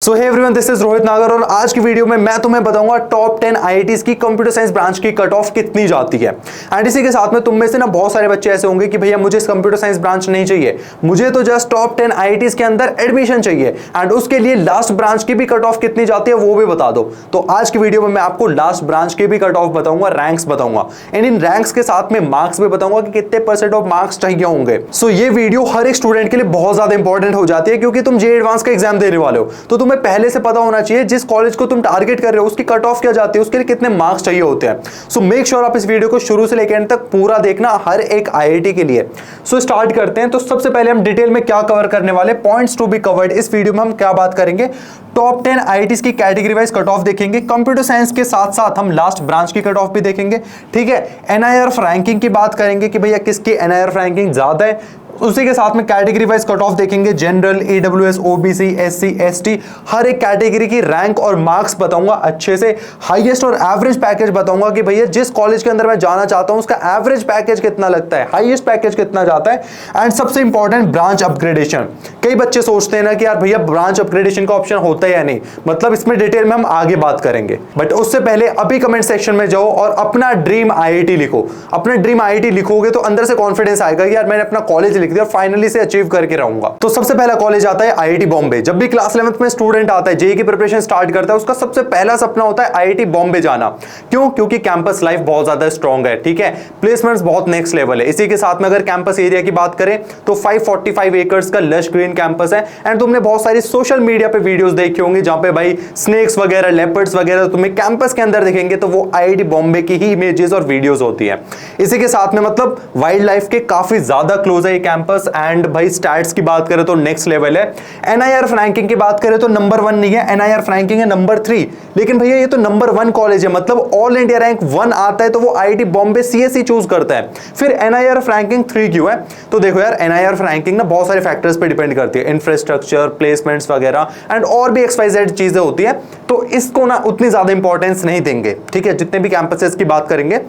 So hey everyone, this is Rohit Nagar और आज की वीडियो में मैं तुम्हें बताऊंगा टॉप 10 आईआईटीज की कंप्यूटर साइंस ब्रांच की कट ऑफ कितनी जाती है। एंड इसी के साथ में तुम में से ना बहुत सारे बच्चे ऐसे होंगे कि भैया मुझे कंप्यूटर साइंस ब्रांच नहीं चाहिए, मुझे तो जस्ट टॉप 10 आईआईटीज के अंदर एडमिशन चाहिए एंड उसके लिए लास्ट ब्रांच की भी कट ऑफ कितनी जाती है वो भी बता दो। तो आज की वीडियो में मैं आपको लास्ट ब्रांच की भी कट ऑफ बताऊंगा, रैंक्स बताऊंगा एंड इन रैंक्स के साथ में मार्क्स भी बताऊंगा कि कितने परसेंट ऑफ मार्क्स चाहिए होंगे। सो ये वीडियो हर एक स्टूडेंट के लिए बहुत ज्यादा इंपॉर्टेंट हो जाती है क्योंकि तुम जे एडवांस का एग्जाम देने वाले हो, तो तुम्हें पहले से पता होना चाहिए जिस कॉलेज को तुम टारगेट कर रहे हो उसकी कट ऑफ क्या जाती है, उसके लिए कितने मार्क्स चाहिए होते हैं। सो मेक श्योर आप इस वीडियो को शुरू से लेकर एंड तक पूरा देखना हर एक आईआईटी के लिए। सो स्टार्ट करते हैं। तो सबसे पहले हम डिटेल में क्या कवर करने वाले, पॉइंट्स टू बी कवर्ड। इस वीडियो में हम क्या बात करेंगे, टॉप 10 आईआईटीज की कैटेगरी वाइज कट ऑफ देखेंगे, कंप्यूटर साइंस के साथ साथ हम लास्ट ब्रांच की कट ऑफ भी देखेंगे। ठीक है, एनआईआरएफ रैंकिंग की बात करेंगे कि भैया किसकी एनआईआरएफ रैंकिंग ज्यादा है, उसी के साथ में कैटेगरी वाइज कट ऑफ देखेंगे, general, EWS, OBC, SC, ST, हर एक कैटेगरी की रैंक और मार्क्स बताऊंगा अच्छे से, हाईएस्ट और एवरेज पैकेज बताऊंगा कि भैया जिस कॉलेज के अंदर मैं जाना चाहता हूं उसका एवरेज पैकेज कितना लगता है, हाईएस्ट पैकेज कितना जाता है। एंड सबसे इंपॉर्टेंट ब्रांच अपग्रेडेशन। कई बच्चे सोचते हैं ना कि यार भैया ब्रांच अपग्रेडेशन का ऑप्शन होता है या नहीं, मतलब इसमें डिटेल में हम आगे बात करेंगे, बट उससे पहले अभी कमेंट सेक्शन में जाओ और अपना ड्रीम आईआईटी लिखो। अपना ड्रीम आईआईटी लिखोगे तो अंदर से कॉन्फिडेंस आएगा कि यार मैंने अपना कॉलेज और फाइनली से अचीव करके रहूंगा। तो सबसे पहला कॉलेज आता है आईआईटी बॉम्बे। जब भी क्लास 11th में स्टूडेंट आता है, जेईई की प्रिपरेशन स्टार्ट करता है, उसका सबसे पहला सपना होता है आईआईटी बॉम्बे जाना। क्यों? क्योंकि कैंपस लाइफ बहुत ज्यादा स्ट्रांग है। ठीक है, प्लेसमेंट्स बहुत नेक्स्ट लेवल है। इसी के साथ में अगर कैंपस एरिया की बात करें तो 545 एकर्स का लश ग्रीन कैंपस है एंड तुमने बहुत सारी सोशल मीडिया पे वीडियोस देखी होंगी जहां पे भाई स्नेक्स वगैरह, लेपर्ड्स वगैरह तुम्हें कैंपस के अंदर दिखेंगे, तो वो आईआईटी बॉम्बे की ही इमेजेस और वीडियोस होती है। इसी के साथ में मतलब वाइल्ड लाइफ के काफी ज्यादा क्लोज है ये कैंपस एंड भाई स्टैट्स की बात करें तो नेक्स्ट लेवल है। एनआईआरएफ रैंकिंग की बात करें तो नंबर 1 नहीं है, एनआईआरएफ रैंकिंग है नंबर 3, लेकिन भैया ये तो नंबर 1 कॉलेज है, मतलब ऑल इंडिया रैंक 1 आता है तो वो आईआईटी बॉम्बे सीएसई चूज करता है। फिर एनआईआरएफ रैंकिंग 3 क्यों है? तो देखो यार, एनआईआरएफ रैंकिंग ना बहुत सारे फैक्टर्स पे डिपेंड करती है, इंफ्रास्ट्रक्चर, प्लेसमेंट्स वगैरह एंड और भी XYZ चीजें होती है, तो इसको ना उतनी ज्यादा इंपॉर्टेंस नहीं देंगे। ठीक है, जितने भी कैंपसेस की बात करेंगे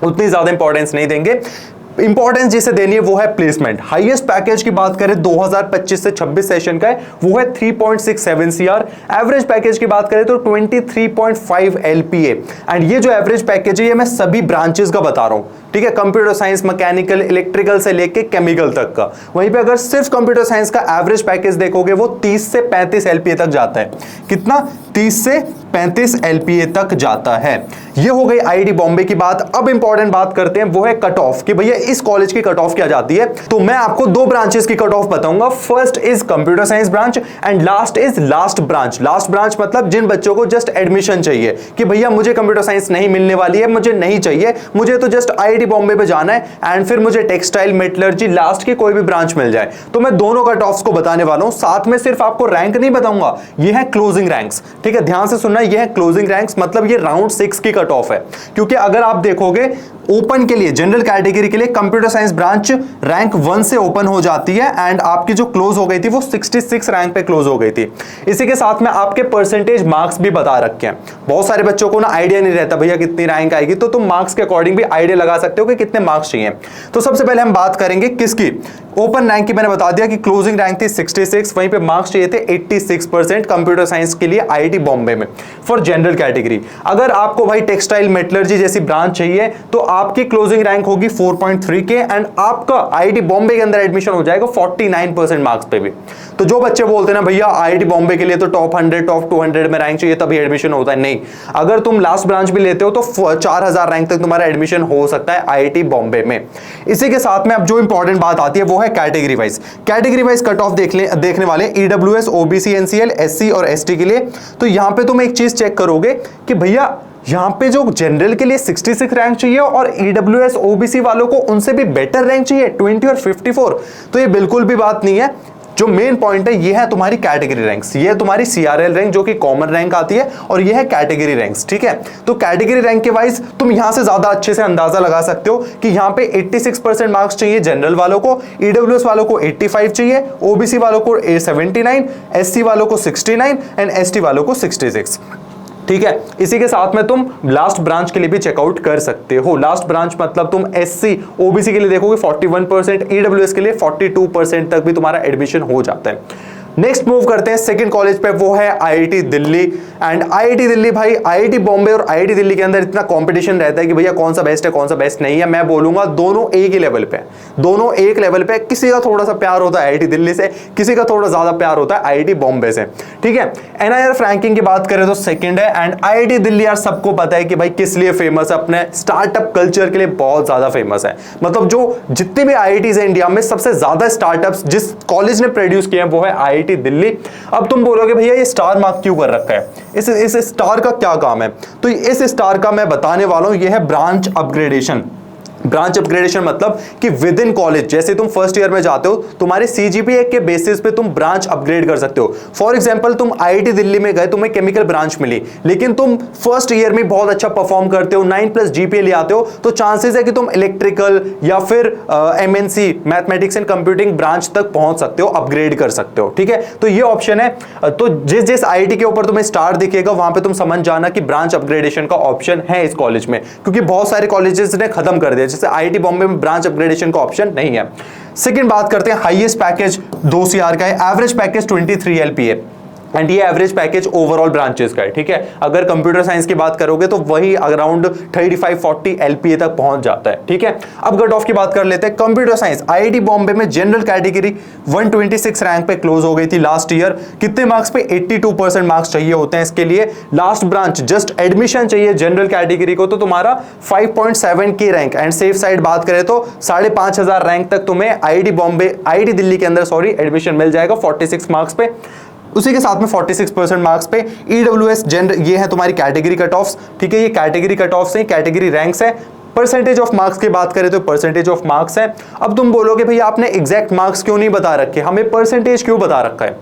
उतनी ज्यादा इंपॉर्टेंस नहीं देंगे। इंपॉर्टेंस जिसे देनी है वो है प्लेसमेंट। हाईएस्ट पैकेज की बात करें 2025 से 26 सेशन का है, वो है 3.67 CR। एवरेज पैकेज की बात करें तो 23.5 LPA एंड ये जो एवरेज पैकेज है ये मैं सभी ब्रांचेस का बता रहा हूं। ठीक है, कंप्यूटर साइंस, मैकेनिकल, इलेक्ट्रिकल से लेके केमिकल तक का। वहीं पे अगर सिर्फ कंप्यूटर साइंस का एवरेज पैकेज देखोगे वो 30 से 35 LPA तक जाता है। कितना? 30 से 35 LPA तक जाता है। ये हो गई आईआईटी बॉम्बे की बात। अब इंपॉर्टेंट बात करते हैं वो है कट ऑफ, कि भैया इस कॉलेज की कट ऑफ क्या जाती है। तो मैं आपको दो ब्रांचेस की कट ऑफ बताऊंगा। First is computer science branch and last is last branch. Last branch मतलब जिन बच्चों को जस्ट एडमिशन चाहिए कि भैया मुझे कंप्यूटर साइंस नहीं मिलने वाली है, मुझे नहीं चाहिए, मुझे तो जस्ट आईआईटी बॉम्बे पे जाना है एंड फिर मुझे टेक्सटाइल, मेटलर्जी, लास्ट की कोई भी ब्रांच मिल जाए। तो मैं दोनों कट ऑफ्स को बताने वाला हूं, साथ में सिर्फ आपको रैंक नहीं बताऊंगा, ये है क्लोजिंग रैंक्स। ठीक है, ध्यान से सुनना, ये है क्लोजिंग रैंक्स, मतलब ये राउंड 6 की कट ऑफ है। क्योंकि अगर आप देखोगे ओपन के लिए, जनरल कैटेगरी के लिए कंप्यूटर साइंस ब्रांच रैंक 1 से ओपन हो जाती है एंड आपकी जो क्लोज हो गई थी वो 66 रैंक पे क्लोज हो गई थी। इसी के साथ में आपके परसेंटेज मार्क्स भी बता रखे हैं। बहुत सारे बच्चों को ना आइडिया नहीं रहता भैया कितनी रैंक आएगी, तो तुम मार्क्स के अकॉर्डिंग भी आइडिया लगा सकते हो कि कितने मार्क्स चाहिए। तो सबसे पहले हम बात करेंगे किसकी, ओपन रैंक की। मैंने बता दिया कि क्लोजिंग रैंक थी 66, वहीं पे मार्क्स चाहिए थे 86% कंप्यूटर साइंस के लिए आईआईटी बॉम्बे में फॉर जनरल कैटेगरी। अगर आपको भाई टेक्सटाइल, मेटलर्जी जैसी ब्रांच चाहिए तो आपकी क्लोजिंग रैंक होगी 4.3 के एंड आपका आईआईटी बॉम्बे के अंदर एडमिशन हो जाएगा 49% मार्क्स पे भी। तो जो बच्चे बोलते हैं ना भैया आईआईटी बॉम्बे के लिए तो टॉप 100, टॉप 200 में रैंक चाहिए तभी एडमिशन होता है, नहीं। अगर तुम लास्ट ब्रांच भी लेते हो तो 4000 रैंक तक तुम्हारा एडमिशन हो सकता है आईआईटी बॉम्बे में। इसी के साथ में अब जो इंपॉर्टेंट बात आती है वो है category wise. Category wise cut of देखने वाले ईडब्ल्यूएस, ओबीसी, एनसीएल, एससी और एसटी के लिए। तो यहां पे तुम एक चीज चेक करोगे कि भैया यहां पे जो जनरल के लिए 66 रैंक चाहिए और ईडब्ल्यूएस, ओबीसी वालों को उनसे भी बेटर रैंक चाहिए 20 और 54, तो ये बिल्कुल भी बात नहीं है। जो मेन पॉइंट है ये है तुम्हारी कैटेगरी रैंक्स, ये है तुम्हारी सीआरएल रैंक जो कि कॉमन रैंक आती है और ये है कैटेगरी रैंक्स। ठीक है, तो कैटेगरी रैंक के वाइज तुम यहां से ज्यादा अच्छे से अंदाजा लगा सकते हो कि यहां पे 86% मार्क्स चाहिए जनरल वालों को, ईडब्ल्यूएस वालों को 85 चाहिए, ओबीसी वालों को 79, एससी वालों को 69 एंड एसटी वालों को 66। ठीक है, इसी के साथ में तुम लास्ट ब्रांच के लिए भी चेकआउट कर सकते हो। लास्ट ब्रांच मतलब तुम एससी, ओबीसी के लिए देखोगे 41%, ईडब्ल्यूएस के लिए 42% तक भी तुम्हारा एडमिशन हो जाता है। नेक्स्ट मूव करते हैं सेकंड कॉलेज पे, वो है IIT Delhi. And IIT Delhi भाई, आईआईटी बॉम्बे और आईआईटी दिल्ली के अंदर इतना कंपटीशन रहता है कि भैया कौन सा बेस्ट है कौन सा बेस्ट नहीं है। मैं बोलूंगा दोनों एक ही लेवल पे, दोनों एक लेवल पे। किसी का थोड़ा सा प्यार होता है आईआईटी दिल्ली से, किसी का थोड़ा ज्यादा प्यार होता है आईआईटी बॉम्बे से, ठीक है। एनआईआर रैंकिंग की बात करें तो सेकंड है। एंड आईआईटी दिल्ली यार सबको पता है कि भाई किस लिए फेमस है, अपने स्टार्टअप कल्चर के लिए बहुत ज्यादा फेमस है। मतलब जो जितने भी आईआईटीज है इंडिया में, सबसे ज्यादा स्टार्टअप्स जिस कॉलेज ने प्रोड्यूस किए हैं वो है आईआईटी दिल्ली। अब तुम बोलोगे भैया ये स्टार मार्क क्यों कर रखा है, इस स्टार का क्या काम है? तो इस स्टार का मैं बताने वाला हूं, ये है ब्रांच अपग्रेडेशन। ब्रांच अपग्रेडेशन मतलब कि विद इन कॉलेज, जैसे तुम फर्स्ट ईयर में जाते हो, तुम्हारे सीजीपीए के बेसिस पे तुम ब्रांच अपग्रेड कर सकते हो। फॉर एग्जांपल तुम आईआईटी दिल्ली में गए, तुम्हें केमिकल ब्रांच मिली, लेकिन तुम फर्स्ट ईयर में बहुत अच्छा परफॉर्म करते हो, 9+ जीपीए ले आते हो, तो चांसेस है कि तुम इलेक्ट्रिकल या फिर MNC mathematics and computing branch तक पहुंच सकते हो, अपग्रेड कर सकते हो, ठीक है। तो ये ऑप्शन है। तो जिस आईआईटी के ऊपर तुम्हें स्टार दिखेगा वहां पे तुम समझ जाना कि ब्रांच अपग्रेडेशन का ऑप्शन है इस कॉलेज में, क्योंकि बहुत सारे कॉलेजेस ने खत्म कर दिया, जैसे आईआईटी बॉम्बे में ब्रांच अपग्रेडेशन का ऑप्शन नहीं है। सेकंड बात करते हैं, हाईएस्ट पैकेज 2 CR का है, एवरेज पैकेज 23 LPA। एंड ये एवरेज पैकेज ओवरऑल ब्रांचेस का है, ठीक है। अगर कंप्यूटर साइंस की बात करोगे तो वही अराउंड 35-40 LPA तक पहुंच जाता है, ठीक है। अब कट ऑफ की बात कर लेते हैं। कंप्यूटर साइंस आईआईटी बॉम्बे में जनरल कैटेगरी 126 रैंक पे क्लोज हो गई थी लास्ट ईयर। कितने मार्क्स पे? 82% मार्क्स चाहिए होते हैं इसके लिए। लास्ट ब्रांच जस्ट एडमिशन चाहिए जनरल कैटेगरी को, तो तुम्हारा 5.7 की रैंक। एंड सेफ साइड बात करें तो 5,500 रैंक तक तुम्हें आईआईटी बॉम्बे, आईआईटी दिल्ली के अंदर एडमिशन मिल जाएगा 46 मार्क्स पे। उसी के साथ में 46% मार्क्स पे ईडब्ल्यूएस जनरल, ये है तुम्हारी कैटेगरी कट ऑफ्स, ठीक है। ये कैटेगरी कट ऑफ्स है, कैटेगरी रैंक्स है। परसेंटेज ऑफ मार्क्स की बात करें तो परसेंटेज ऑफ मार्क्स है। अब तुम बोलोगे भैया आपने एग्जैक्ट मार्क्स क्यों नहीं बता रखे, हमें परसेंटेज क्यों बता रखा है?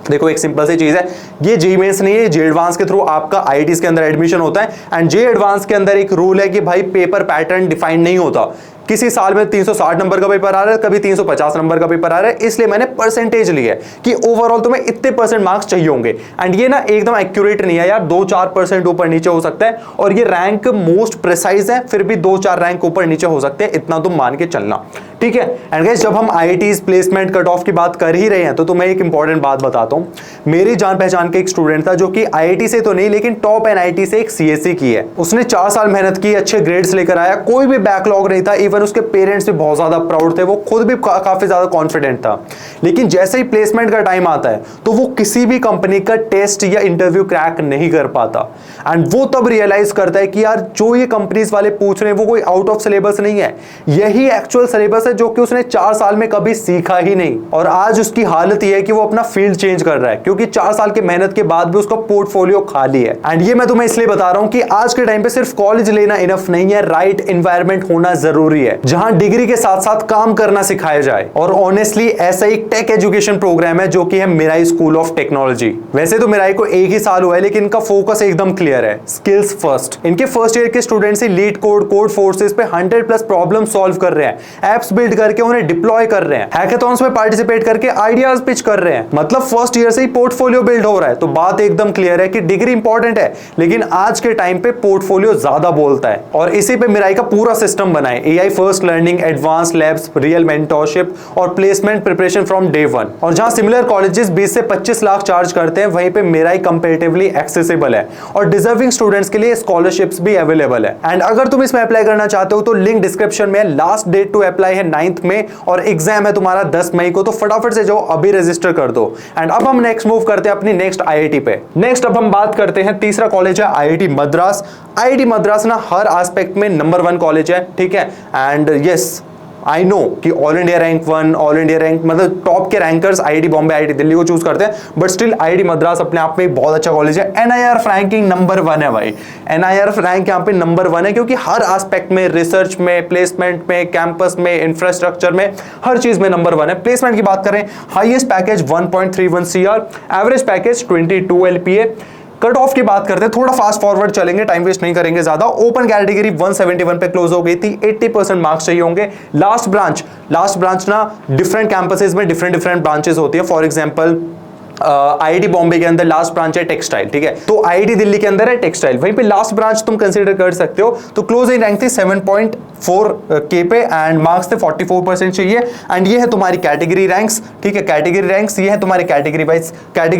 देखो एक सिंपल सी चीज है, ये जे मेंस नहीं है, जे एडवांस के थ्रू आपका आईआईटीज के अंदर एडमिशन होता है। एंड जे एडवांस के अंदर एक रूल है कि भाई पेपर पैटर्न डिफाइंड नहीं होता। किसी साल में 360 नंबर का पेपर आ रहा है, कभी 350 नंबर का पेपर आ रहा है, इसलिए मैंने परसेंटेज लिया है कि ओवरऑल तुम्हें इतने परसेंट मार्क्स चाहिए होंगे। एंड ये ना एकदम एक्यूरेट नहीं है यार, 2-4% ऊपर नीचे हो सकता है, और ये रैंक मोस्ट प्रिसाइज है, फिर भी 2-4 रैंक ऊपर नीचे हो सकते हैं, इतना तुम मान के चलना, ठीक है। एंड गाइस जब हम आईआईटीज प्लेसमेंट कट ऑफ की बात कर ही रहे हैं तो तुम्हें एक इंपॉर्टेंट बात बताता हूं। मेरी जान पहचान के एक स्टूडेंट था जो कि आईआईटी से तो नहीं लेकिन टॉप एनआईटी से एक सीएससी की है। उसने 4 साल मेहनत की, अच्छे ग्रेड्स लेकर आया, कोई भी बैकलॉग नहीं था, इवन उसके पेरेंट्स भी बहुत ज्यादा प्राउड थे, वो खुद भी काफी ज्यादा कॉन्फिडेंट था। लेकिन जैसे ही प्लेसमेंट का टाइम आता है तो वो किसी भी कंपनी का टेस्ट या इंटरव्यू क्रैक नहीं कर पाता। एंड वो तब रियलाइज करता है कि यार जो ये कंपनीज वाले पूछ रहे हैं वो कोई आउट ऑफ सिलेबस नहीं है, यही एक्चुअल सिलेबस है जो कि उसने 4 साल में कभी सीखा ही नहीं। और आज उसकी हालत यह है कि वो अपना फील्ड चेंज कर रहा है, क्योंकि 4 साल की मेहनत के बाद भी उसका पोर्टफोलियो खाली है। एंड ये मैं तुम्हें इसलिए बता रहा हूं कि आज के टाइम पे सिर्फ कॉलेज लेना इनफ नहीं है, राइट एनवायरनमेंट होना जरूरी है जहां डिग्री के साथ साथ काम करना सिखाया जाए। और ऑनेस्टली ऐसा एक टेक एजुकेशन प्रोग्राम है जो कि है मिराई स्कूल ऑफ टेक्नोलॉजी। वैसे तो मिराई को 1 ही साल हुआ है, लेकिन इनका फोकस एकदम क्लियर है, स्किल्स फर्स्ट। इनके फर्स्ट ईयर के स्टूडेंट्स ही लीड कोड फोर्सेस पे 100+ प्रॉब्लम सॉल्व कर रहे हैं, एप्स बिल्ड करके उन्हें डिप्लॉय कर रहे हैं, हैकाथॉन्स में पार्टिसिपेट करके आइडियाज पिच कर रहे हैं। मतलब फर्स्ट ईयर से ही पोर्टफोलियो बिल्ड हो रहा है। तो बात एकदम क्लियर है कि डिग्री इंपॉर्टेंट है, लेकिन आज के टाइम पे पोर्टफोलियो ज्यादा बोलता है। और इसी पे मिराई का पूरा सिस्टम बना है, AI first learning, advance labs, real mentorship और प्लेसमेंट प्रिपरेशन फ्रॉम डे 1। और जहां सिमिलर कॉलेजेस 20 से 25 लाख चार्ज करते हैं, वहीं पे मिराई कंपैरेटिवली एक्सेसिबल है और डिजर्विंग स्टूडेंट्स के लिए स्कॉलरशिप्स भी अवेलेबल है। एंड अगर तुम इसमें अप्लाई करना चाहते हो तो लिंक डिस्क्रिप्शन में, लास्ट डेट टू अप्लाई है 9th में और एग्जाम है तुम्हारा 10 मई को, तो फटाफट से जाओ अभी रजिस्टर कर दो। एंड अब हम नेक्स्ट मूव करते हैं अपनी नेक्स्ट आईआईटी पे। नेक्स्ट अब हम बात करते हैं, तीसरा कॉलेज है आईआईटी मद्रास। आईआईटी मद्रास ना हर एस्पेक्ट में नंबर 1 कॉलेज है, ठीक है। एंड यस आई नो कि all India rank 1, all India rank मतलब टॉप के rankers IIT Bombay, IIT Delhi को चूज करते हैं, बट स्टिल आईआईटी मद्रास अपने आप में बहुत अच्छा कॉलेज है। एनआईआर रैंकिंग नंबर 1 है भाई, एनआईआर रैंक यहाँ पे नंबर 1 है, क्योंकि हर एस्पेक्ट में, रिसर्च में, प्लेसमेंट में, कैंपस में, इंफ्रास्ट्रक्चर में, हर चीज में नंबर 1 है। प्लेसमेंट की बात करें, highest package 1.31 CR, average package 22 LPA। Cut off की बात करते हैं, थोड़ा फास्ट फॉरवर्ड चलेंगे, टाइम वेस्ट नहीं करेंगे ज्यादा। ओपन कैटेगरी 171 पे क्लोज हो गई थी, 80% मार्क्स चाहिए होंगे। लास्ट ब्रांच ना डिफरेंट कैंपसेस में डिफरेंट ब्रांचेस होती है। फॉर एग्जांपल आईआईटी बॉम्बे के अंदर लास्ट ब्रांच है टेक्सटाइल, ठीक है, तो आईआईटी दिल्ली के अंदर है टेक्सटाइल, वहीं पे लास्ट ब्रांच तुम कंसीडर कर सकते हो। तो क्लोजिंग रैंक थी 7.4 के पे एंड मार्क्स थे 44% चाहिए। एंड ये है तुम्हारी कैटेगरी रैंक्स, ठीक है, कैटेगरी रैंक्स ये है तुम्हारी कैटेगरी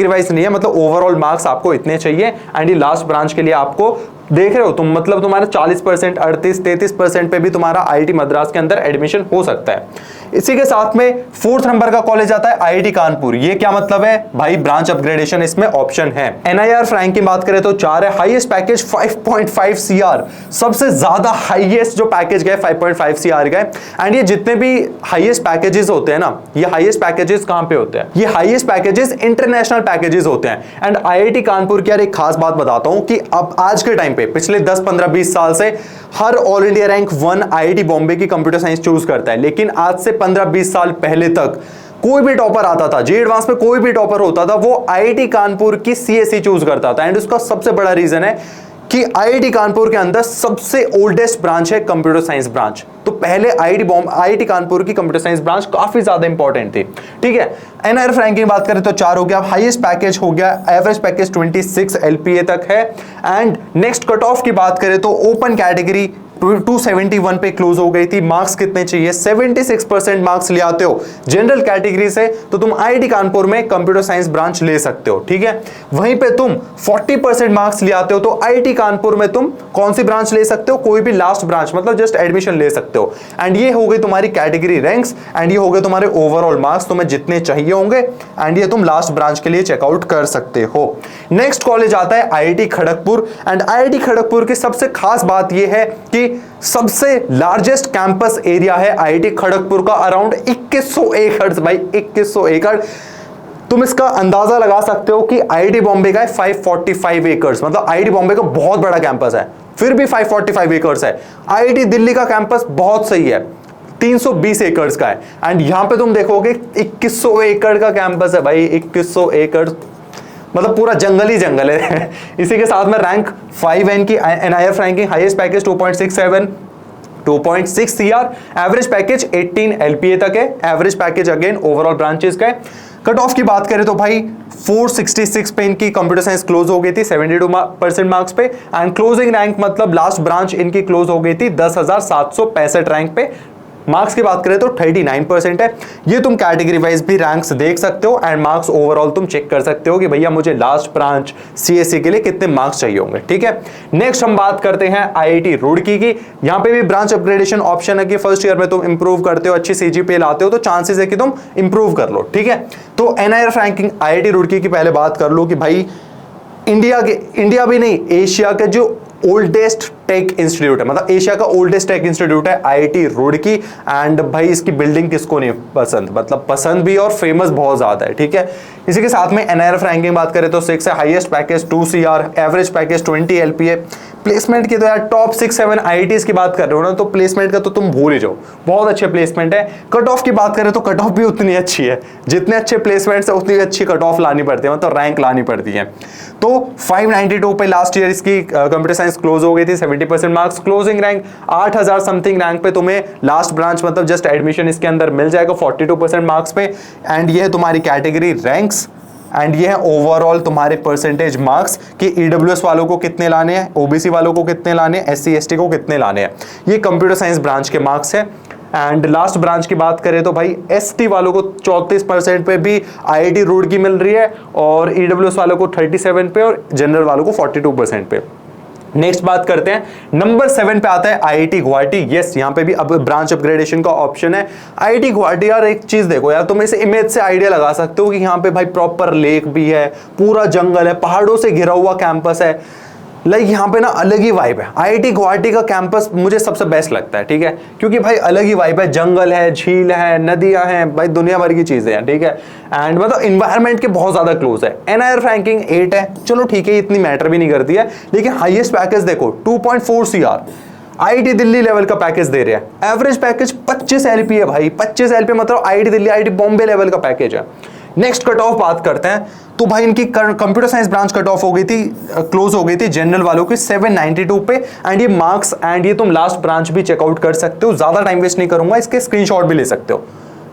वाइज नहीं है, मतलब ओवरऑल मार्क्स आपको इतने चाहिए। एंड ये लास्ट ब्रांच के लिए आपको देख रहे हो तुम, मतलब तुम्हारा 40%, 38-33% पे भी तुम्हारा आईआईटी मद्रास के अंदर एडमिशन हो सकता है। इसी के साथ में 4th नंबर का कॉलेज आता है आईआईटी कानपुर। ये क्या मतलब है भाई, ब्रांच अपग्रेडेशन इसमें ऑप्शन है। एनआईआर रैंक की बात करें तो 4 है, हाईएस्ट पैकेज 5.5 सीआर, सबसे ज्यादा हाईएस्ट जो पैकेज गए 5.5 सीआर गए। एंड ये जितने भी हाईएस्ट पैकेजेस होते हैं ना, ये हाईएस्ट पैकेजेस कहां पे होते हैं, ये हाईएस्ट पैकेजेस इंटरनेशनल पैकेजेस होते हैं। एंड आईआईटी कानपुर की यार एक खास बात बताता हूं कि अब आज के टाइम पे पिछले 10, 15, 20 साल से हर all India rank 1 IIT Bombay की कंप्यूटर साइंस चूज करता है, लेकिन आज से 15-20 साल पहले तक कोई भी टॉपर आता था, जे एडवांस में कोई भी टॉपर होता था, वो आईआईटी कानपुर की सीएसई चूज करता था। एंड उसका सबसे बड़ा रीजन है कि आईआईटी कानपुर के अंदर सबसे ओल्डेस्ट ब्रांच है कंप्यूटर साइंस ब्रांच। तो पहले आईआईटी कानपुर की कंप्यूटर साइंस ब्रांच काफी ज्यादा इंपॉर्टेंट थी, ठीक है। एनआईआर रैंक की बात करें तो 4 हो गया, हाईएस्ट पैकेज हो गया, एवरेज पैकेज 26 एलपीए तक है। एंड नेक्स्ट कट ऑफ की बात करें तो ओपन कैटेगरी 271 पे क्लोज हो गई थी। मार्क्स कितने चाहिए, 76% मार्क्स ले आते हो जनरल कैटेगरी से तो तुम आईआईटी कानपुर में कंप्यूटर साइंस ब्रांच ले सकते हो, ठीक है। वहीं पे तुम 40% मार्क्स ले आते हो तो आईआईटी कानपुर में तुम कौन सी ब्रांच ले सकते हो, कोई भी लास्ट ब्रांच, मतलब जस्ट एडमिशन ले सकते हो। एंड ये हो गई तुम्हारी कैटेगरी रैंक्स एंड ये हो गए तुम्हारे ओवरऑल मार्क्स, तुम्हें जितने चाहिए होंगे। एंड ये तुम लास्ट ब्रांच के लिए चेकआउट कर सकते हो। नेक्स्ट कॉलेज आता है IIT Kharagpur. And IIT Kharagpur की सबसे खास बात यह है कि सबसे लार्जेस्ट कैंपस एरिया है आईआईटी खड़गपुर का, अराउंड 2100 एकड़ भाई, 2100 एकड़। तुम इसका अंदाजा लगा सकते हो कि आईआईटी बॉम्बे का है 545 एकड़, मतलब आईआईटी बॉम्बे का बहुत बड़ा कैंपस है, फिर भी 545 एकड़ है। आईआईटी दिल्ली का कैंपस बहुत सही है, 320 एकड़ का है। एंड यहां पे तुम देखोगे 2100 एकड़ का कैंपस है भाई, 2100 एकड़, मतलब पूरा जंगल ही जंगल है। इसी के साथ में रैंक 5N की NIR ranking, highest package 2.67, 2.6 CR, average package 18 LPA तक है। Average package again overall branches का है। कट ऑफ की बात करें तो भाई 466 पे इनकी कंप्यूटर साइंस क्लोज हो गई थी 72% मार्क्स पे। एंड क्लोजिंग रैंक मतलब लास्ट ब्रांच इनकी क्लोज हो गई थी 10,765 रैंक पे। मार्क्स की बात करें तो 39% है। ये तुम कैटेगरी वाइज भी रैंक्स देख सकते हो एंड मार्क्स ओवरऑल तुम चेक कर सकते हो कि भैया मुझे लास्ट ब्रांच सीएससी के लिए कितने मार्क्स चाहिए होंगे, ठीक है। नेक्स्ट हम बात करते हैं आईआईटी रुड़की की। यहां पे भी ब्रांच अपग्रेडेशन ऑप्शन है कि फर्स्ट ईयर में तुम इंप्रूव करते हो, अच्छी सीजीपीए लाते हो तो चांसेस है कि तुम इंप्रूव कर लो, ठीक है। तो एनआईआर रैंकिंग आईआईटी रुड़की की पहले बात कर लो कि भाई इंडिया भी नहीं, एशिया के जो ओल्डेस्ट टेक इंस्टीट्यूट है, मतलब एशिया का ओल्डेस्ट टेक इंस्टीट्यूट है आईआईटी रुड़की। एंड भाई इसकी बिल्डिंग किसको नहीं पसंद, मतलब पसंद भी और फेमस बहुत ज्यादा है, ठीक है। इसी के साथ में एनआईआर रैंकिंग बात करें तो 6 है, highest package 2 CR, average package 20 LPA. Placement की तो यार टॉप 6-7 आईआईटीज की बात कर रहे हो ना, तो प्लेसमेंट का तो तुम भूल ही जाओ, बहुत अच्छे प्लेसमेंट है। कट ऑफ की बात करें तो कट ऑफ भी उतनी अच्छी है, जितने अच्छे प्लेसमेंट्स है उतनी अच्छी कट ऑफ लानी पड़ती है, मतलब रैंक लानी पड़ती है। तो 592 पे लास्ट ईयर इसकी कंप्यूटर साइंस क्लोज हो गई थी, 70% marks. Closing rank 8000 something rank पे तुम्हें लास्ट ब्रांच मतलब जस्ट एडमिशन इसके अंदर मिल जाएगा 42% मार्क्स पे। एंड ये है तुम्हारी कैटेगरी रैंक्स एंड ये है ओवरऑल तुम्हारे परसेंटेज मार्क्स कि ईडब्ल्यूएस वालों को कितने लाने हैं, ओबीसी वालों को कितने लाने हैं, एससी एसटी को कितने लाने हैं। ये कंप्यूटर साइंस ब्रांच के मार्क्स है। एंड लास्ट ब्रांच की बात करें तो भाई एसटी वालों को 34% पे भी आईआईटी रुड़की मिल रही है और ईडब्ल्यूएस वालों को 37 पे और जनरल वालों को 42% पे। नेक्स्ट बात करते हैं, नंबर 7 पे आता है आईआईटी गुवाहाटी। यस, यहाँ पे भी अब ब्रांच अपग्रेडेशन का ऑप्शन है। आईआईटी गुवाहाटी यार एक चीज देखो यार, तुम इसे इमेज से आइडिया लगा सकते हो कि यहाँ पे भाई प्रॉपर लेक भी है, पूरा जंगल है, पहाड़ों से घिरा हुआ कैंपस है। लाइक यहाँ पे ना अलग ही वाइब है। आईआईटी गुवाहाटी का कैंपस मुझे सबसे बेस्ट लगता है, ठीक है, क्योंकि भाई अलग ही वाइब है, जंगल है, झील है, नदियां हैं, भाई दुनिया भर की चीजें हैं, ठीक है। एंड मतलब इन्वायरमेंट के बहुत ज्यादा क्लोज है। एनआईआर रैंकिंग 8 है, चलो ठीक है, इतनी मैटर भी नहीं करती है, लेकिन हाईएस्ट पैकेज देखो 2.4 सीआर आईआईटी दिल्ली लेवल का पैकेज दे रहे हैं। एवरेज पैकेज 25 एलपी है भाई, 25 एलपी मतलब IIT Delhi IIT Bombay level का पैकेज है। नेक्स्ट कट ऑफ बात करते हैं तो भाई इनकी computer science branch cut off हो गई थी, क्लोज हो गई थी जनरल वालों की 792 पे। एंड ये मार्क्स एंड ये तुम लास्ट ब्रांच भी चेकआउट कर सकते हो, ज्यादा टाइम वेस्ट नहीं करूंगा, इसके स्क्रीनशॉट भी ले सकते हो।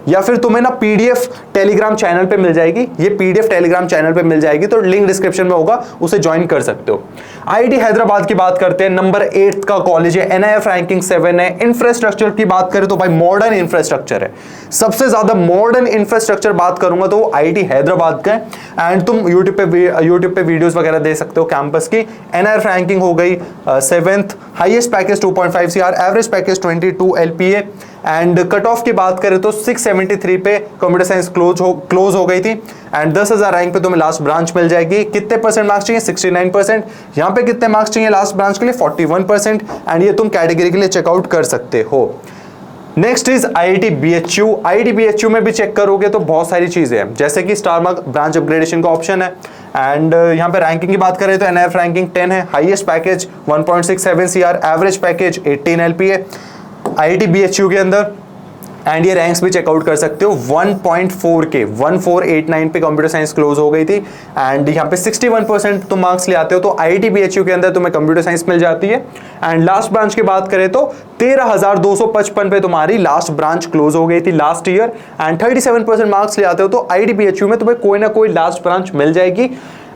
या फिर तुम्हें ना पीडीएफ टेलीग्राम चैनल पे मिल जाएगी, ये पीडीएफ टेलीग्राम चैनल पे मिल जाएगी, तो लिंक डिस्क्रिप्शन में होगा, उसे ज्वाइन कर सकते हो। आईआईटी हैदराबाद की बात करते हैं, नंबर 8 का कॉलेज है, एनआईएफ रैंकिंग 7 है। इंफ्रास्ट्रक्चर की बात करें तो भाई मॉडर्न इंफ्रास्ट्रक्चर है, सबसे ज्यादा मॉडर्न इंफ्रास्ट्रक्चर बात करूंगा तो वो आईआईटी हैदराबाद का है। एंड तुम यूट्यूब पे वीडियोस वगैरह दे सकते हो कैंपस की। एनआईएफ रैंकिंग हो गई 7th, highest package 2.5 CR, average package 22 LPA। And cut off की बात करें तो 673 पे कंप्यूटर साइंस क्लोज हो गई थी। एंड 10,000 रैंक पे तुम्हें लास्ट ब्रांच मिल जाएगी। कितने परसेंट मार्क्स चाहिए? 69%। यहाँ पे कितने मार्क्स चाहिए लास्ट ब्रांच के लिए? 41%। एंड ये तुम कैटेगरी के लिए चेकआउट कर सकते हो। Next is IIT BHU. IIT BHU में भी चेक करोगे तो बहुत सारी चीजें हैं, जैसे कि स्टार मार्क ब्रांच अपग्रेडेशन का ऑप्शन है। एंड यहाँ पे रैंकिंग की बात करें तो एनआईएफ रैंकिंग 10 है, highest package 1.67 CR, average package 18 LPA IIT BHU के अंदर। एंड ये रैंक्स भी चेकआउट कर सकते हो। 1.4 के 1489 पे कंप्यूटर साइंस क्लोज हो गई थी। एंड यहाँ पे 61% तुम मार्क्स ले आते हो तो आईआईटी बीएचयू के अंदर तुम्हें कंप्यूटर साइंस मिल जाती है। एंड लास्ट ब्रांच की बात करें तो 13,255 पे तुम्हारी लास्ट ब्रांच क्लोज हो गई थी लास्ट ईयर। एंड 37% मार्क्स ले आते हो तो आईआईटी बीएचयू में तुम्हें कोई ना कोई लास्ट ब्रांच मिल जाएगी।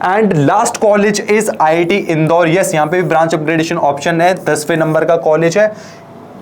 And last college is IIT Indore. Yes, यहाँ पे भी ब्रांच अपग्रेडेशन ऑप्शन है, 10वें नंबर का कॉलेज है,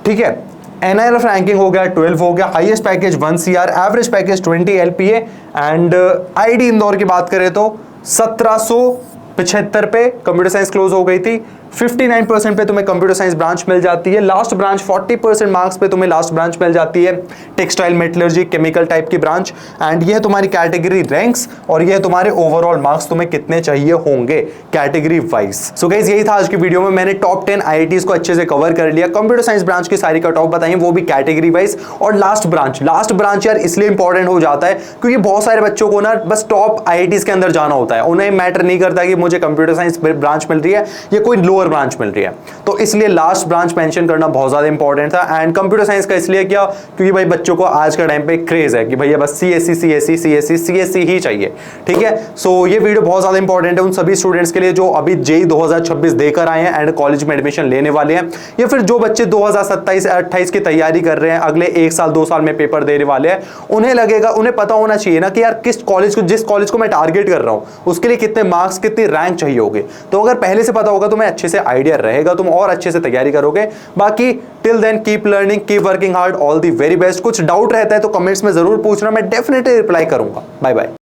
ठीक है। एनआईएफ रैंकिंग हो गया 12 हो गया, highest package 1 CR, average package 20 LPA। And IIT Indore की बात करें तो 1775 पे कंप्यूटर साइंस क्लोज हो गई थी। 59% पे तुम्हें कंप्यूटर साइंस ब्रांच मिल जाती है। लास्ट ब्रांच 40% मार्क्स पे तुम्हें लास्ट ब्रांच मिल जाती है, टेक्सटाइल मेटलर्जी केमिकल टाइप की ब्रांच। एंड ये तुम्हारी कैटेगरी रैंक्स और ये तुम्हारे ओवरऑल मार्क्स तुम्हें कितने चाहिए होंगे कैटेगरी वाइज। सो गाइस, यही था आज की वीडियो में, मैंने टॉप 10 आईआईटीज को अच्छे से कवर कर लिया। कंप्यूटर साइंस ब्रांच की सारी कट ऑफ बताई, वो भी कैटेगरी वाइज। और लास्ट ब्रांच यार इसलिए इंपॉर्टेंट हो जाता है क्योंकि बहुत सारे बच्चों को ना बस टॉप आईआईटीज के अंदर जाना होता है, उन्हें मैटर नहीं करता कि मुझे कंप्यूटर साइंस ब्रांच मिल रही है या कोई लोअर ब्रांच मिल रही है। तो इसलिए लास्ट ब्रांच मेंशन करना बहुत ज्यादा इंपॉर्टेंट था। एंड कंप्यूटर साइंस का इसलिए क्या, क्योंकि भाई बच्चों को आज के टाइम पे क्रेज है कि भैया बस सीएससी ही चाहिए, ठीक है। सो ये वीडियो बहुत ज्यादा इंपॉर्टेंट है उन सभी स्टूडेंट्स के लिए जो अभी जेईई 2026 देकर आए हैं एंड कॉलेज में एडमिशन लेने वाले हैं, या फिर जो बच्चे 2027-28 की तैयारी कर रहे हैं, अगले 1 साल 2 साल में पेपर देने वाले हैं। उन्हें लगेगा, उन्हें पता होना चाहिए ना कि यार किस कॉलेज को, जिस कॉलेज को मैं टारगेट कर रहा हूं उसके लिए कितने मार्क्स, कितनी रैंक चाहिए होगे। तो अगर पहले से पता होगा तो मैं अच्छे से आइडिया रहेगा, तुम और अच्छे से तैयारी करोगे। बाकी till then keep learning, keep working hard, all the very best. कुछ डाउट रहता है तो कमेंट्स में जरूर पूछना, मैं डेफिनेटली रिप्लाई करूंगा। Bye bye.